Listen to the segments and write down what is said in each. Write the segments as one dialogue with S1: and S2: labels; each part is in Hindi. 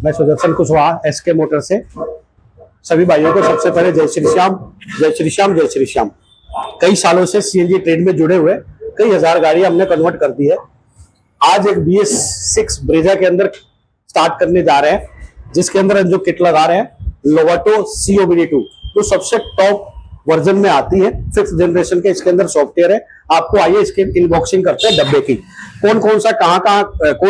S1: मैं सुदर्शन कुशवाहा एसके मोटर से सभी भाइयों को सबसे पहले जय श्री श्याम, जय श्री श्याम, जय श्री श्याम। कई सालों से सीएनजी ट्रेड में जुड़े हुए कई हजार गाड़ियां हमने कन्वर्ट कर दी है। आज एक BS6 ब्रेजा के अंदर स्टार्ट करने जा रहे हैं, जिसके अंदर जो किट लगा रहे हैं लोवाटो COBD2, जो सबसे टॉप वर्जन में आती है, 5th जनरेशन के इसके अंदर सॉफ्टवेयर है। आपको आइए इसके अनबॉक्सिंग करते हैं डब्बे की, कौन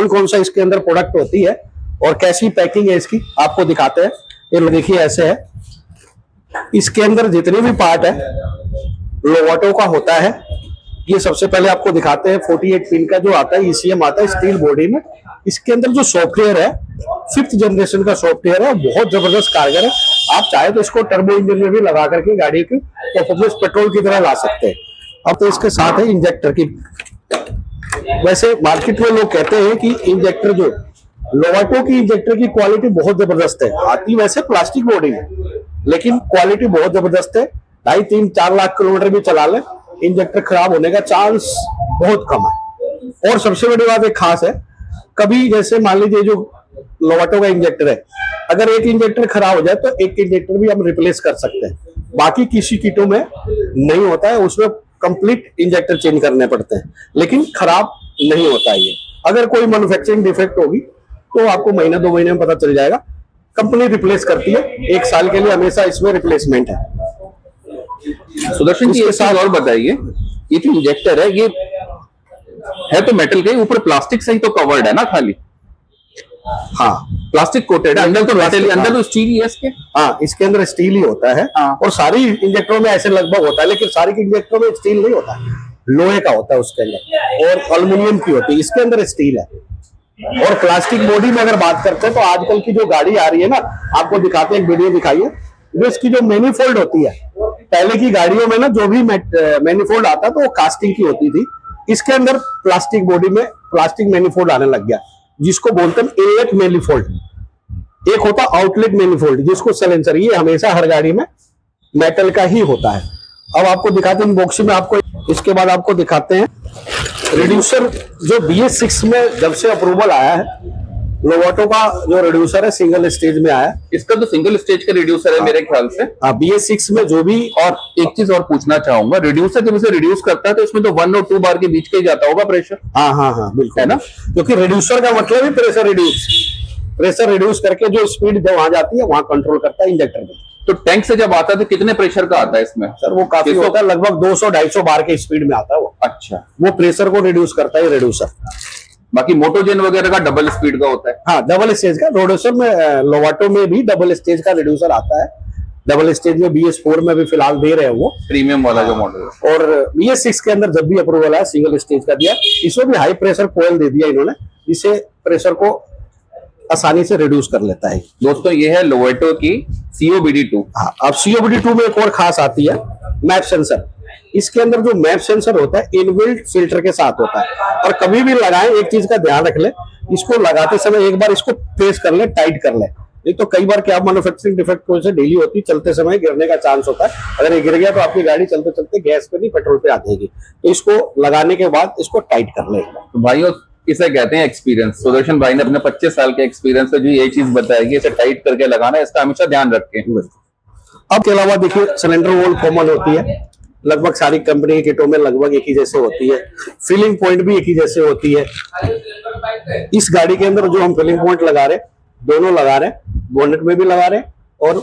S1: कौन सा इसके अंदर प्रोडक्ट होती है और कैसी पैकिंग है इसकी आपको दिखाते हैं। ये देखिए ऐसे है, इसके अंदर जितने भी पार्ट है लोवाटो का होता है। ये सबसे पहले आपको दिखाते हैं 48 पिन का जो आता है ECM आता है स्टील बॉडी में। इसके अंदर जो सॉफ्टवेयर है 5th जनरेशन का सॉफ्टवेयर है, बहुत जबरदस्त कारगर है। आप चाहे तो इसको टर्बो इंजन में भी लगा करके गाड़ी की परफॉर्मेंस पेट्रोल की तरह ला सकते हैं। अब तो इसके साथ है इंजेक्टर की। वैसे मार्केट में लोग कहते हैं कि इंजेक्टर जो लोवाटो की इंजेक्टर की क्वालिटी बहुत जबरदस्त है। आती वैसे प्लास्टिक बॉडी में, लेकिन क्वालिटी बहुत जबरदस्त है। 2.5, 3, 4 लाख किलोमीटर भी चला ले, इंजेक्टर खराब होने का चांस बहुत कम है। और सबसे बड़ी बात एक खास है, कभी जैसे मान लीजिए जो लोवाटो का इंजेक्टर है, अगर एक इंजेक्टर खराब हो जाए तो एक इंजेक्टर भी हम रिप्लेस कर सकते हैं। बाकी किसी किटों में नहीं होता है, उसमें कंप्लीट इंजेक्टर चेंज करने पड़ते हैं, लेकिन खराब नहीं होता है ये। अगर कोई मैन्युफैक्चरिंग डिफेक्ट होगी तो आपको महीना 2 महीने में पता चल जाएगा। कंपनी रिप्लेस करती है, 1 साल के लिए हमेशा इसमें रिप्लेसमेंट है।
S2: सुदर्शन जी एक साल और बताइए, ये जो इंजेक्टर है ये है तो मेटल के ऊपर प्लास्टिक से ही तो कवर्ड है ना खाली?
S1: हाँ,
S2: प्लास्टिक कोटेड है, अंदर तो मेटल, अंदर तो स्टील ही है इसके।
S1: हाँ, इसके अंदर स्टील ही होता है।
S2: हाँ।
S1: और सारी इंजेक्टरों में ऐसे लगभग होता है, लेकिन सारी इंजेक्टरों में स्टील नहीं होता, लोहे का होता है उसके अंदर, और एल्युमिनियम की होती है। इसके अंदर स्टील है। और प्लास्टिक बॉडी में अगर बात करते हैं तो आजकल की जो गाड़ी आ रही है ना, आपको दिखाते हैं, एक वीडियो दिखाइए। जो इसकी जो मैनिफोल्ड होती है, पहले की गाड़ियों में ना जो भी मैनिफोल्ड आता तो वो कास्टिंग की होती थी। इसके अंदर प्लास्टिक बॉडी में प्लास्टिक मैनिफोल्ड आने लग गया, जिसको बोलते हैं इनलेट मैनिफोल्ड। एक होता आउटलेट मैनिफोल्ड, जिसको साइलेंसर, ये हमेशा हर गाड़ी में मेटल का ही होता है। अब आपको दिखाते हैं अनबॉक्सिंग में आपको। इसके बाद आपको दिखाते हैं रिड्यूसर, जो BS6 में जब से अप्रूवल आया है, लोवाटो का जो रिड्यूसर है सिंगल स्टेज में आया है।
S2: इसका तो सिंगल स्टेज का रिड्यूसर है मेरे ख्याल से।
S1: BS6 में जो भी।
S2: और एक चीज और पूछना चाहूंगा, रिड्यूसर जब इसे रिड्यूस करता है तो इसमें तो 1 और 2 बार के बीच के ही जाता होगा प्रेशर?
S1: हाँ बिल्कुल,
S2: है ना,
S1: क्योंकि रिड्यूसर का मतलब ही प्रेशर रिड्यूस करके जो स्पीड वहां जाती है वहां कंट्रोल करता है इंजेक्टर में।
S2: तो टैंक से जब आता है तो कितने प्रेशर का आता है इसमें?
S1: सर वो काफी होता है, लगभग 200-250 बार के स्पीड में आता है वो।
S2: अच्छा,
S1: वो प्रेशर को रिड्यूस करता है रिड्यूसर।
S2: बाकी मोटोजेन वगैरह का डबल स्पीड का होता है।
S1: हाँ, डबल स्टेज का रिड्यूसर में, लोवाटो में भी डबल स्टेज का रिड्यूसर आता है। डबल स्टेज में BS4 में भी फिलहाल दे रहे हैं वो
S2: प्रीमियम वाला जो मॉडल है।
S1: और BS6 के अंदर जब भी अप्रूवल है सिंगल स्टेज का दिया। इसमें भी हाई प्रेशर कोयल दे दिया इन्होंने, जिससे प्रेशर को आसानी से रिड्यूस कर लेता है।
S2: दोस्तों ये है लोवाटो की COBD2।
S1: हाँ, अब COBD2 में एक और खास आती है मैप सेंसर। इसके अंदर जो मैप सेंसर होता है इनबिल्ट फिल्टर के साथ होता है। और कभी भी लगाएं, एक चीज का ध्यान रख ले, इसको लगाते समय एक बार इसको प्रेस कर ले, टाइट कर ले। नहीं तो कई बार क्या मैन्युफैक्चरिंग डिफेक्ट की वजह से डेली होती, चलते समय गिरने का चांस होता है। अगर ये गिर गया तो आपकी गाड़ी चलते चलते गैस पे नहीं पेट्रोल पे आ जाएगी। तो इसको लगाने के बाद इसको टाइट कर ले।
S2: तो भाइयों इसे कहते हैं एक्सपीरियंस। सुदर्शन भाई ने अपने 25 साल के एक्सपीरियंस से जो ये चीज बताएगी, इसे टाइट करके लगाना है, इसका हमेशा ध्यान रखें।
S1: अब के अलावा देखिए सिलेंडर वॉल कॉमन होती है, लगभग सारी कंपनी के किटों में लगभग एक ही जैसे होती है। फिलिंग पॉइंट भी एक ही जैसे होती है। इस गाड़ी के अंदर जो हम फिलिंग पॉइंट लगा रहे, दोनों लगा रहे, बोनेट में भी लगा रहे और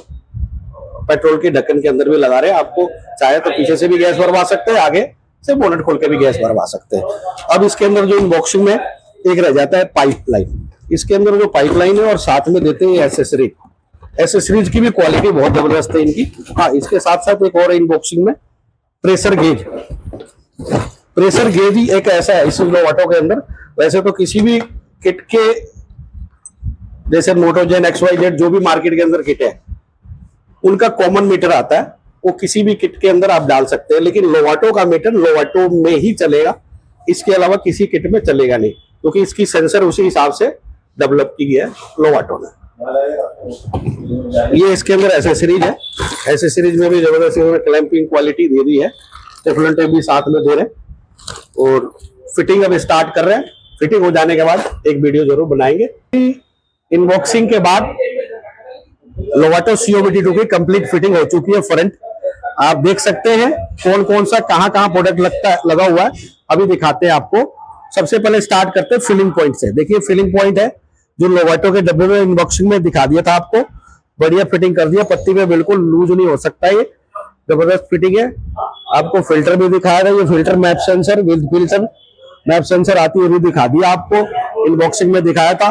S1: पेट्रोल के ढक्कन के अंदर भी लगा रहे। आपको चाहे तो पीछे से भी गैस भरवा सकते हैं, आगे से बोनेट खोल के भी गैस भरवा सकते हैं। अब इसके अंदर जो अनबॉक्सिंग में एक रह जाता है पाइपलाइन। इसके अंदर जो पाइपलाइन है और साथ में देते हैं एसेसरीज की भी क्वालिटी बहुत जबरदस्त है इनकी। हाँ, इसके साथ साथ एक और अनबॉक्सिंग में प्रेशर गेज ही एक ऐसा है इस लोवाटो के अंदर। वैसे तो किसी भी किट के जैसे मोटोजेन XYZ जो भी मार्केट के अंदर किट है, उनका कॉमन मीटर आता है, वो किसी भी किट के अंदर आप डाल सकते हैं। लेकिन लोवाटो का मीटर लोवाटो में ही चलेगा, इसके अलावा किसी किट में चलेगा नहीं, क्योंकि इसकी सेंसर उसी हिसाब से डेवलप की है लोवाटो ने। ये इसके अंदर एसेसरीज है। एसेसरीज में भी जबरदस्त इन्होंने क्लैंपिंग क्वालिटी दे दी है, टेफलॉन टेप भी साथ में दे रहे हैं। और फिटिंग अब स्टार्ट कर रहे हैं। फिटिंग हो जाने के बाद एक वीडियो जरूर बनाएंगे। इनबॉक्सिंग के बाद लोवाटो COBT2 की कंप्लीट फिटिंग हो चुकी है। फ्रंट आप देख सकते हैं कौन कौन सा कहां कहां प्रोडक्ट लगा हुआ है, अभी दिखाते हैं आपको। सबसे पहले स्टार्ट करते हैं फिलिंग पॉइंट से। देखिए फिलिंग पॉइंट है जो लोवाटो के डब्बे में इनबॉक्सिंग में दिखा दिया था आपको, बढ़िया फिटिंग कर दिया, पत्ती में बिल्कुल लूज नहीं हो सकता, ये जबरदस्त फिटिंग है। आपको फिल्टर भी दिखाया था, ये filter map sensor with filter map sensor आती है, भी दिखा दिया आपको, इनबॉक्सिंग में दिखाया था।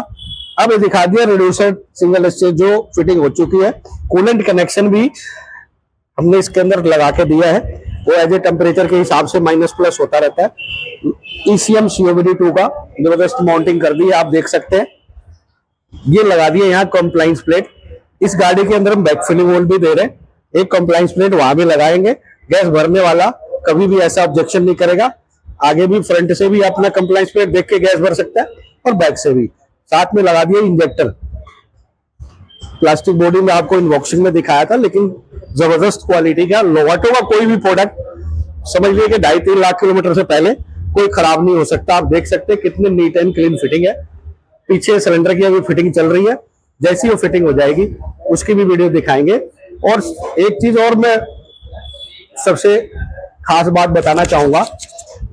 S1: अब ये दिखा दिया रिड्यूसर सिंगल स्टेज जो फिटिंग हो चुकी है। कूलेंट कनेक्शन भी हमने इसके अंदर लगा के दिया है, वो एज ए टेम्परेचर के हिसाब से माइनस प्लस होता रहता है। ECM COBT2 का जबरदस्त माउंटिंग कर दी है, आप देख सकते हैं। ये लगा दिए यहाँ कंप्लाइंस प्लेट। इस गाड़ी के अंदर हम बैक फिलिंग होल भी दे रहे हैं, एक कंप्लाइंस प्लेट वहां भी लगाएंगे। गैस भरने वाला कभी भी ऐसा ऑब्जेक्शन नहीं करेगा, आगे भी फ्रंट से भी अपना कंप्लाइंस प्लेट देख के गैस भर सकता है और बैक से भी। साथ में लगा दिया इंजेक्टर, प्लास्टिक बॉडी में आपको इनबॉक्सिंग में दिखाया था, लेकिन जबरदस्त क्वालिटी का। लोवाटो का कोई भी प्रोडक्ट समझ लीजिए कि 2.5-3 लाख किलोमीटर से पहले कोई खराब नहीं हो सकता। आप देख सकते हैं कितने नीट एंड क्लीन फिटिंग है। पीछे सिलेंडर की अभी फिटिंग चल रही है, जैसी वो फिटिंग हो जाएगी उसकी भी वीडियो दिखाएंगे। और एक चीज और मैं सबसे खास बात बताना चाहूंगा,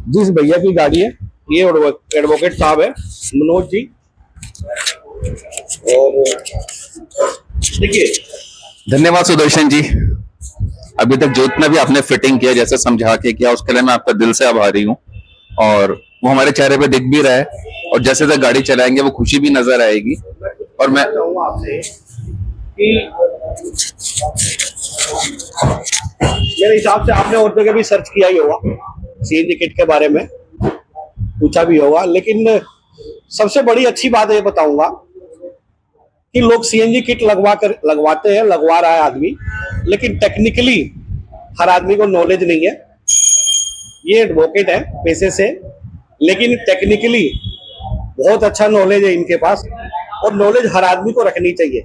S1: जिस भैया की गाड़ी है, ये एडवोकेट साहब है मनोज जी, और देखिए।
S2: धन्यवाद सुदर्शन जी, अभी तक जो इतना भी आपने फिटिंग किया, जैसे समझा के किया, उसके लिए मैं आपका दिल से आभारी हूँ। और वो हमारे चेहरे पे दिख भी रहा है, और जैसे जैसे गाड़ी चलाएंगे वो खुशी भी नजर आएगी। और मैं
S1: कहूंगा आपसे कि मेरे हिसाब से आपने और जगह भी सर्च किया ही होगा, CNG किट के बारे में पूछा भी होगा, लेकिन सबसे बड़ी अच्छी बात ये बताऊंगा कि लोग CNG किट लगवाते हैं, लगवा रहा है आदमी, लेकिन टेक्निकली हर आदमी को नॉलेज नहीं है। ये एडवोकेट है पैसे से, लेकिन टेक्निकली बहुत अच्छा नॉलेज है इनके पास, और नॉलेज हर आदमी को रखनी चाहिए।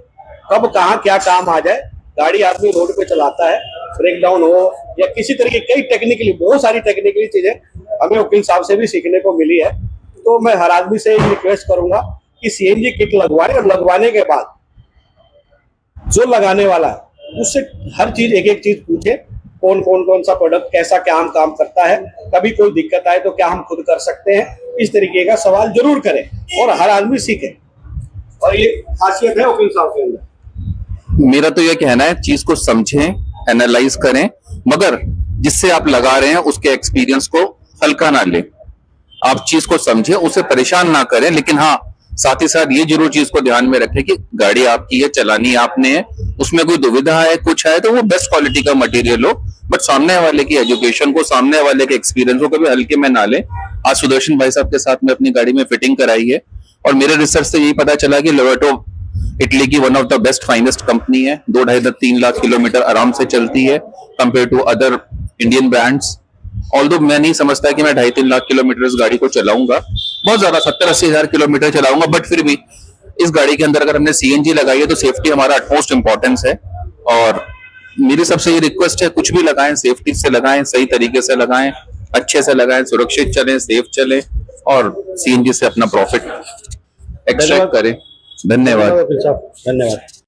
S1: कब कहाँ क्या काम आ जाए, गाड़ी आदमी रोड पे चलाता है, ब्रेक डाउन हो या किसी तरीके, कई टेक्निकली बहुत सारी टेक्निकली चीजें हमें वकील साहब से भी सीखने को मिली है। तो मैं हर आदमी से रिक्वेस्ट करूंगा कि CNG किट लगवाए, और लगवाने के बाद जो लगाने वाला है उससे हर चीज एक एक चीज पूछे, कौन सा प्रोडक्ट कैसा क्या काम करता है, कभी कोई दिक्कत आए तो क्या हम खुद कर सकते हैं, इस तरीके का सवाल जरूर करें और हर आदमी सीखे। और ये खासियत है वकील साहब के अंदर।
S2: मेरा तो ये कहना है, चीज को समझें, एनालाइज करें, मगर जिससे आप लगा रहे हैं उसके एक्सपीरियंस को हल्का ना लें। आप चीज को समझें, उसे परेशान ना करें, लेकिन हाँ साथ ही साथ ये जरूर चीज को ध्यान में रखें कि गाड़ी आपकी है, चलानी आपने है, उसमें कोई दुविधा है, कुछ है तो वो बेस्ट क्वालिटी का मटेरियल हो, बट सामने वाले की एजुकेशन को, सामने वाले के एक्सपीरियंस को कभी हल्के में ना लें। आज सुदर्शन भाई साहब के साथ में अपनी गाड़ी में फिटिंग कराई है, और मेरे रिसर्च से यही पता चला कि लोवाटो इटली की one of the best finest company है। 2-2.5-3 लाख किलोमीटर आराम से चलती है compare to other Indian brands. Although मैं नहीं समझता कि मैं 2.5-3 लाख किलोमीटर इस गाड़ी को चलाऊंगा, बहुत ज्यादा 70-80 हजार किलोमीटर चलाऊंगा, बट फिर भी इस गाड़ी के अंदर अगर हमने CNG लगाई है तो सेफ्टी हमारा अटमोस्ट इंपॉर्टेंस है। और मेरी सबसे ये रिक्वेस्ट है, कुछ भी लगाएं सेफ्टी से लगाएं, सही तरीके से लगाएं, अच्छे से लगाएं, सुरक्षित चलें, सेफ चलें, और CNG से अपना प्रॉफिट एक्सट्रैक्ट करें। धन्यवाद।
S1: धन्यवाद।